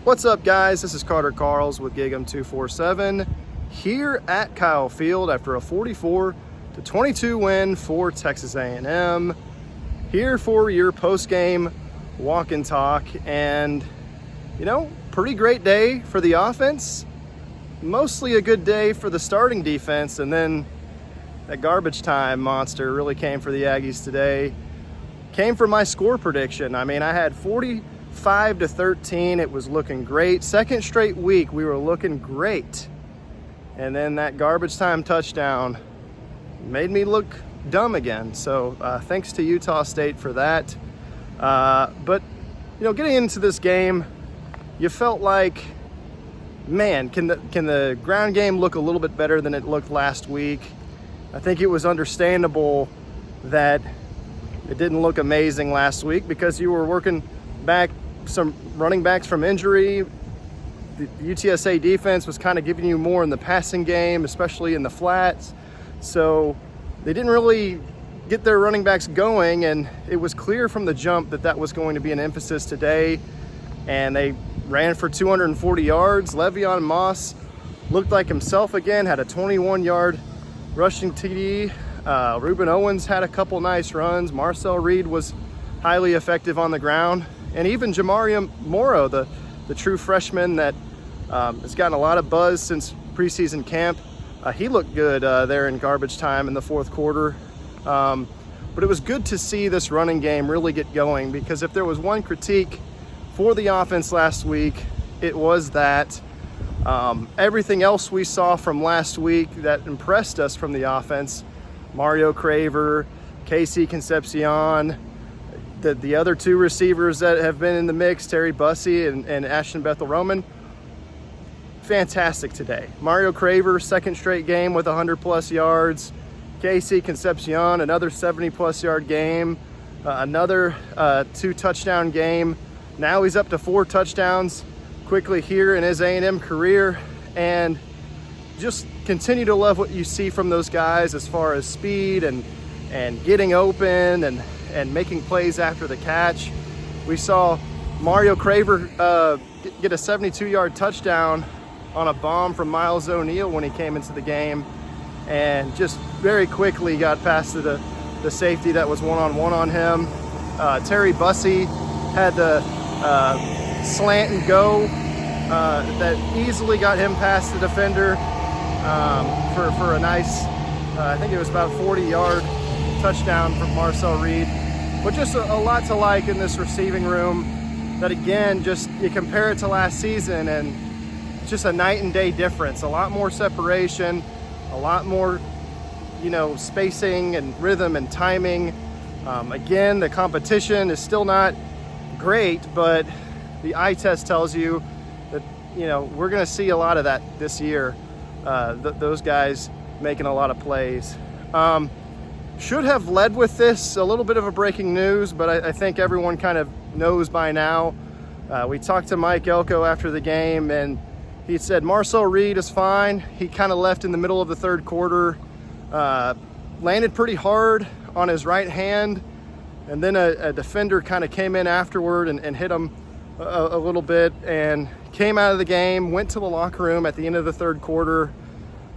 What's up, guys? This is Carter Karels with GigEm 247 here at Kyle Field after a 44-22 win for Texas A&M. Here for your post-game walk and talk, and pretty great day for the offense. Mostly a good day for the starting defense, and then that garbage time monster really came for the Aggies today. Came for my score prediction. I had 45-13. It was looking great. Second straight week, we were looking great. And then that garbage time touchdown made me look dumb again. So thanks to Utah State for that. But getting into this game, you felt like, man, can the ground game look a little bit better than it looked last week? I think it was understandable that it didn't look amazing last week because you were working back some running backs from injury. The UTSA defense was kind of giving you more in the passing game, especially in the flats. So they didn't really get their running backs going, and it was clear from the jump that that was going to be an emphasis today. And they ran for 240 yards. Le'Veon Moss looked like himself again, had a 21-yard rushing TD. Ruben Owens had a couple nice runs. Marcel Reed was highly effective on the ground. And even Jamario Morrow, the true freshman that has gotten a lot of buzz since preseason camp, he looked good there in garbage time in the fourth quarter. But it was good to see this running game really get going, because if there was one critique for the offense last week, it was that everything else we saw from last week that impressed us from the offense, Mario Craver, Casey Concepcion, the other two receivers that have been in the mix, Terry Bussey and Ashton Bethel-Roman, fantastic today. Mario Craver, second straight game with 100-plus yards. Casey Concepcion, another 70-plus yard game. Another 2-touchdown game. Now he's up to 4 touchdowns quickly here in his A&M career. And just continue to love what you see from those guys as far as speed and getting open and making plays after the catch. We saw Mario Craver get a 72-yard touchdown on a bomb from Miles O'Neal when he came into the game, and just very quickly got past the safety that was one-on-one on him. Terry Bussey had the slant and go that easily got him past the defender for a nice, I think it was about 40-yard touchdown from Marcel Reed. But just a lot to like in this receiving room that, again, just you compare it to last season and just a night and day difference. A lot more separation, a lot more, spacing and rhythm and timing. Again, the competition is still not great, but the eye test tells you that, we're going to see a lot of that this year. Those guys making a lot of plays. Should have led with this, a little bit of a breaking news, but I think everyone kind of knows by now. We talked to Mike Elko after the game, and he said Marcel Reed is fine. He kind of left in the middle of the third quarter, landed pretty hard on his right hand, and then a defender kind of came in afterward and hit him a little bit, and came out of the game, went to the locker room at the end of the third quarter.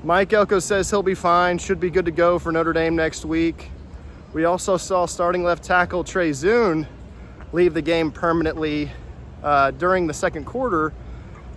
Mike Elko says he'll be fine, should be good to go for Notre Dame next week. We also saw starting left tackle Trey Zune leave the game permanently during the second quarter.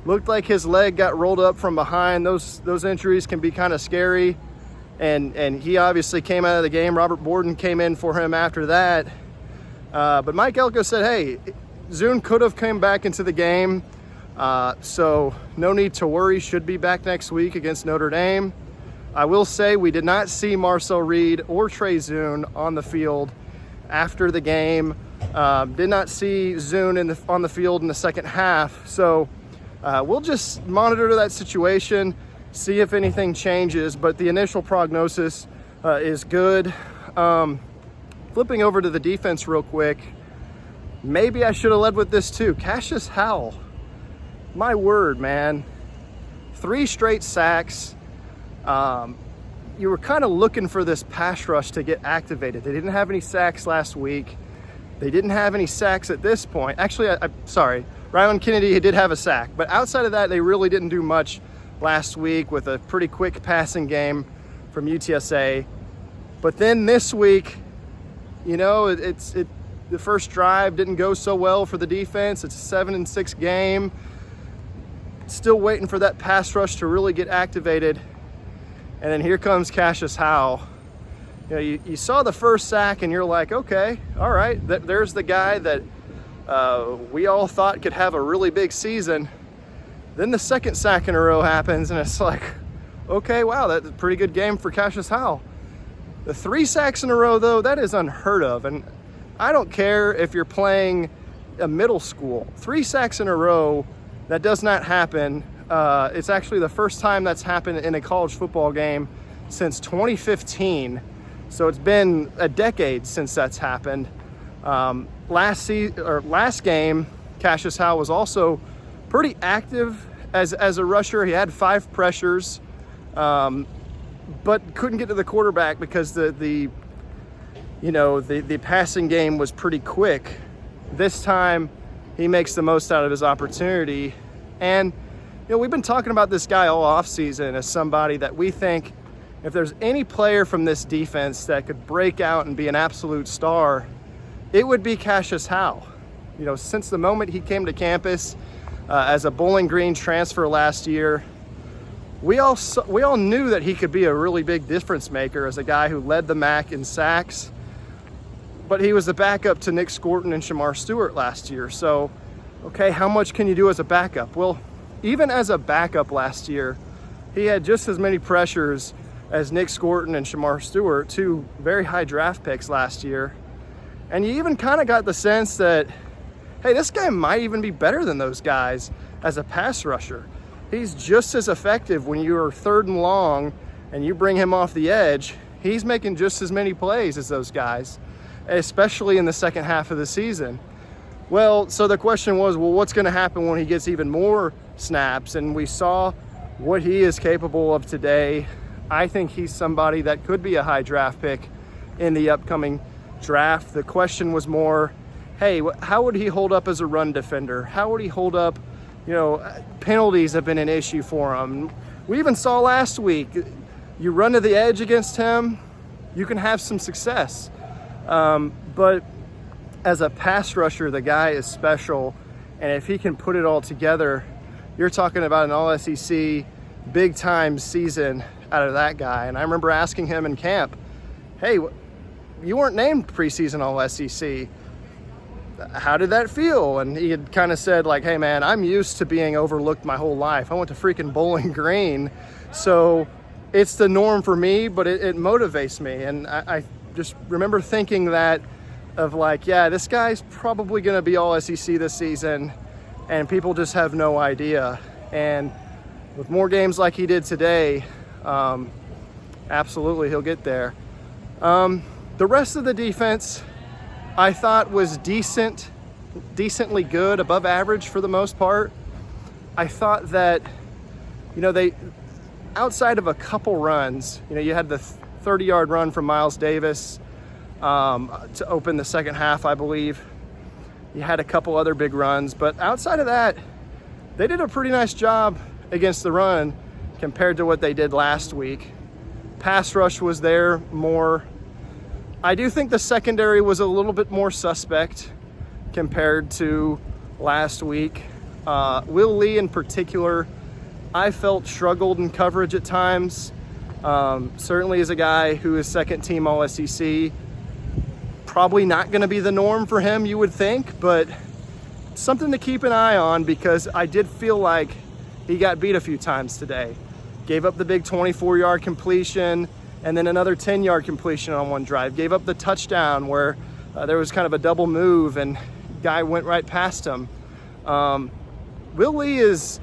Looked like his leg got rolled up from behind. Those injuries can be kind of scary. And he obviously came out of the game. Robert Borden came in for him after that. But Mike Elko said, hey, Zune could have come back into the game. So no need to worry, should be back next week against Notre Dame. I will say we did not see Marcel Reed or Trey Zune on the field after the game. Did not see Zune on the field in the second half. So we'll just monitor that situation, see if anything changes, but the initial prognosis is good. Flipping over to the defense real quick, maybe I should have led with this too. Cassius Howell. My word, man. 3 straight sacks. You were kind of looking for this pass rush to get activated. They didn't have any sacks last week. They didn't have any sacks at this point. Actually, sorry. Ryland Kennedy did have a sack, but outside of that, they really didn't do much last week with a pretty quick passing game from UTSA. But then this week, you know, the first drive didn't go so well for the defense. It's a 7-6 game. Still waiting for that pass rush to really get activated. And then here comes Cassius Howell. You know, you saw the first sack and you're like, okay, all right, there's the guy that we all thought could have a really big season. Then the second sack in a row happens and it's like, okay, wow, that's a pretty good game for Cassius Howell. The 3 sacks in a row, though, that is unheard of. And I don't care if you're playing a middle school. 3 sacks in a row, that does not happen. It's actually the first time that's happened in a college football game since 2015. So it's been a decade since that's happened. Last game, Cassius Howell was also pretty active as a rusher. He had 5 pressures, but couldn't get to the quarterback because the passing game was pretty quick. This time, he makes the most out of his opportunity. And, you know, we've been talking about this guy all offseason as somebody that we think if there's any player from this defense that could break out and be an absolute star, it would be Cassius Howell. You know, since the moment he came to campus as a Bowling Green transfer last year, we all knew that he could be a really big difference maker as a guy who led the MAC in sacks, but he was the backup to Nick Scorton and Shamar Stewart last year. So, okay, how much can you do as a backup? Well, even as a backup last year, he had just as many pressures as Nick Scorton and Shamar Stewart, 2 very high draft picks last year. And you even kind of got the sense that, hey, this guy might even be better than those guys as a pass rusher. He's just as effective when you are 3rd and long and you bring him off the edge. He's making just as many plays as those guys, especially in the second half of the season. Well, so the question was, well, what's going to happen when he gets even more snaps? And we saw what he is capable of today. I think he's somebody that could be a high draft pick in the upcoming draft. The question was more, hey, how would he hold up as a run defender? How would he hold up? You know, penalties have been an issue for him. We even saw last week, you run to the edge against him, you can have some success. But as a pass rusher, the guy is special. And if he can put it all together, you're talking about an all-SEC big-time season out of that guy. And I remember asking him in camp, hey, you weren't named preseason all-SEC. How did that feel? And he had kind of said, like, hey, man, I'm used to being overlooked my whole life. I went to freaking Bowling Green. So it's the norm for me, but it motivates me. And I just remember thinking that of like, yeah, this guy's probably going to be all SEC this season, and people just have no idea. And with more games like he did today, absolutely he'll get there. The rest of the defense, I thought was decently good, above average for the most part. I thought that, you know, they, outside of a couple runs, you know, you had the 30-yard run from Miles Davis to open the second half, I believe. You had a couple other big runs, but outside of that, they did a pretty nice job against the run compared to what they did last week. Pass rush was there more. I do think the secondary was a little bit more suspect compared to last week. Will Lee in particular, I felt struggled in coverage at times. Certainly as a guy who is second team All-SEC, probably not going to be the norm for him, you would think, but something to keep an eye on because I did feel like he got beat a few times today. Gave up the big 24-yard completion and then another 10-yard completion on one drive. Gave up the touchdown where there was kind of a double move and guy went right past him. Will Lee is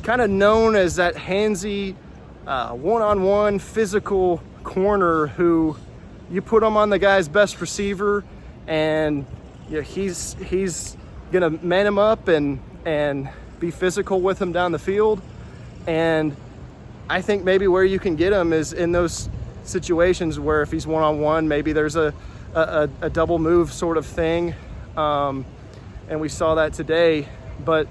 kind of known as that handsy, one-on-one physical corner who you put him on the guy's best receiver and you know, he's gonna man him up and be physical with him down the field. And I think maybe where you can get him is in those situations where if he's one-on-one, maybe there's a double move sort of thing. And we saw that today. But,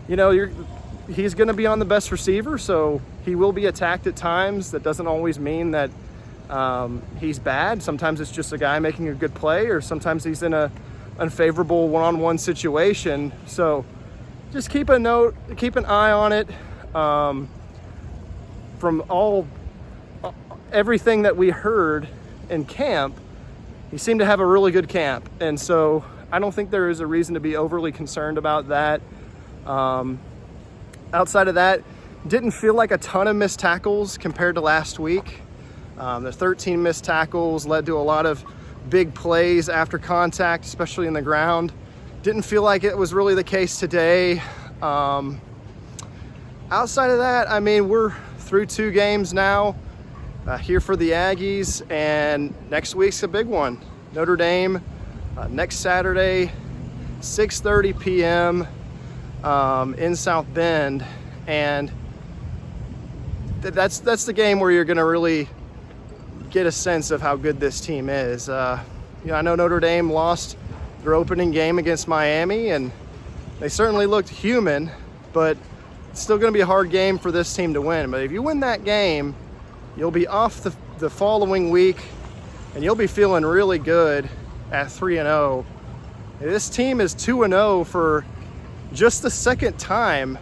he's going to be on the best receiver, so he will be attacked at times. That doesn't always mean that he's bad. Sometimes it's just a guy making a good play, or sometimes he's in a unfavorable one-on-one situation. So just keep an eye on it. From everything that we heard in camp, he seemed to have a really good camp, and so I don't think there is a reason to be overly concerned about that. Outside of that, didn't feel like a ton of missed tackles compared to last week. The 13 missed tackles led to a lot of big plays after contact, especially in the ground. Didn't feel like it was really the case today. Outside of that, we're through 2 games now here for the Aggies, and next week's a big one. Notre Dame next Saturday, 6:30 p.m. In South Bend, and that's the game where you're going to really get a sense of how good this team is. I know Notre Dame lost their opening game against Miami, and they certainly looked human, but it's still going to be a hard game for this team to win. But if you win that game, you'll be off the following week, and you'll be feeling really good at 3-0. This team is 2-0 for just the second time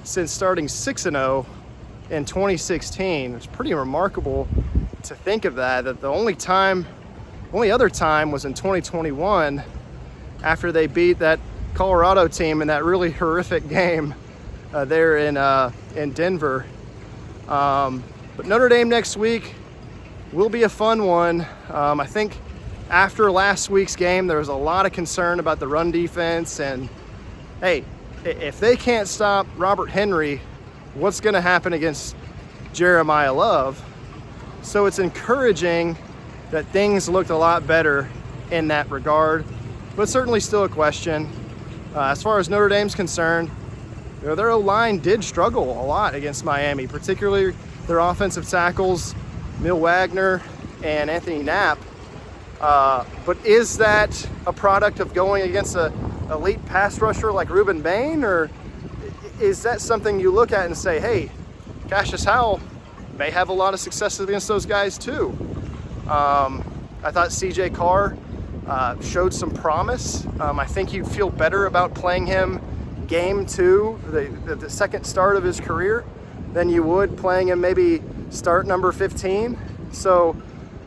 since starting 6-0 in 2016. It's pretty remarkable to think of that the only other time was in 2021 after they beat that Colorado team in that really horrific game there in Denver. But Notre Dame next week will be a fun one. I think after last week's game, there was a lot of concern about the run defense, and hey, if they can't stop Robert Henry, what's going to happen against Jeremiah Love? So it's encouraging that things looked a lot better in that regard, but certainly still a question. As far as Notre Dame's concerned, their O-line did struggle a lot against Miami, particularly their offensive tackles, Mil Wagner and Anthony Knapp. But is that a product of going against an elite pass rusher like Ruben Bain, or is that something you look at and say, hey, Cassius Howell may have a lot of success against those guys too? I thought CJ Carr showed some promise. I think you'd feel better about playing him game 2, the second start of his career, than you would playing him maybe start number 15. So,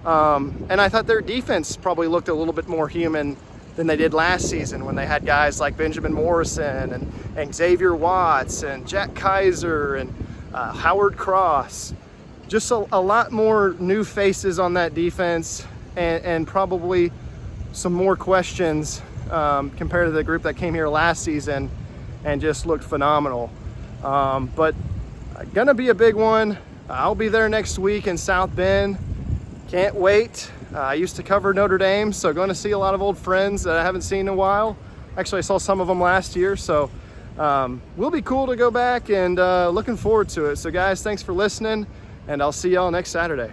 and I thought their defense probably looked a little bit more human than they did last season when they had guys like Benjamin Morrison and Xavier Watts and Jack Kaiser and Howard Cross. Just a lot more new faces on that defense, and probably some more questions compared to the group that came here last season and just looked phenomenal. But gonna be a big one. I'll be there next week in South Bend. Can't wait. I used to cover Notre Dame, so going to see a lot of old friends that I haven't seen in a while. Actually, I saw some of them last year, so will be cool to go back, and looking forward to it. So guys, thanks for listening, and I'll see y'all next Saturday.